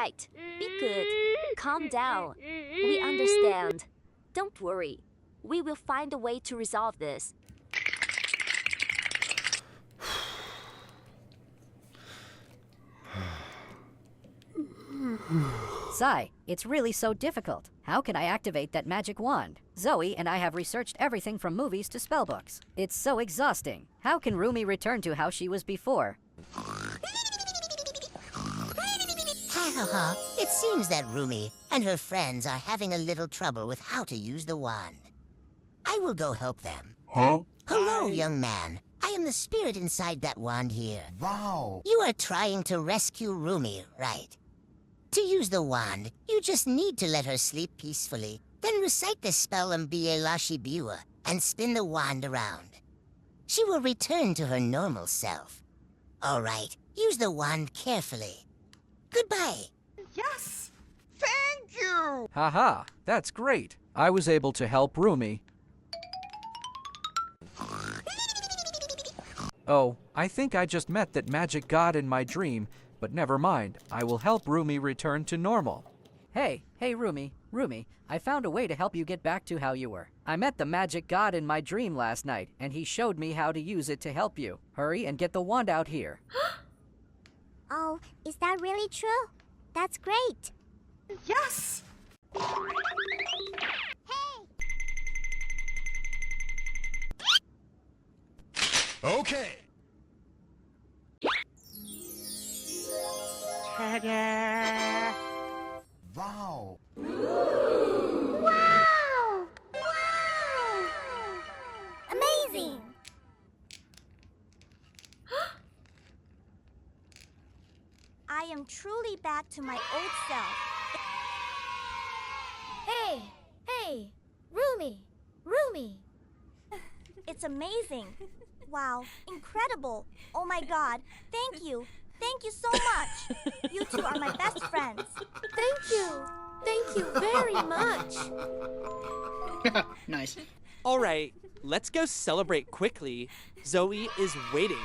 right. Be good. Calm down. We understand. Don't worry. We will find a way to resolve this. Sai, it's really so difficult. How can I activate that magic wand? Zoe and I have researched everything from movies to spellbooks. It's so exhausting. How can Rumi return to how she was before? It seems that Rumi and her friends are having a little trouble with how to use the wand. I will go help them. Huh? Hello, young man. I am the spirit inside that wand here. Wow. You are trying to rescue Rumi, right? To use the wand, you just need to let her sleep peacefully. Then recite the spell Mbielashi Biwa and spin the wand around. She will return to her normal self. All right, use the wand carefully. Goodbye. Yes! Thank you! Haha, that's great. I was able to help Rumi. Oh, I think I just met that magic god in my dream, but never mind. I will help Rumi return to normal. Hey, Rumi, I found a way to help you get back to how you were. I met the magic god in my dream last night, and he showed me how to use it to help you. Hurry and get the wand out here. Oh, is that really true? That's great. Yes! Okay. Ta-da! Wow. Wow! Wow! Amazing! I am truly back to my old self. Hey! Rumi! It's amazing. Wow, incredible. Oh my god, thank you. Thank you so much. You two are my best friends. Thank you very much. Nice. All right, let's go celebrate quickly. Zoe is waiting.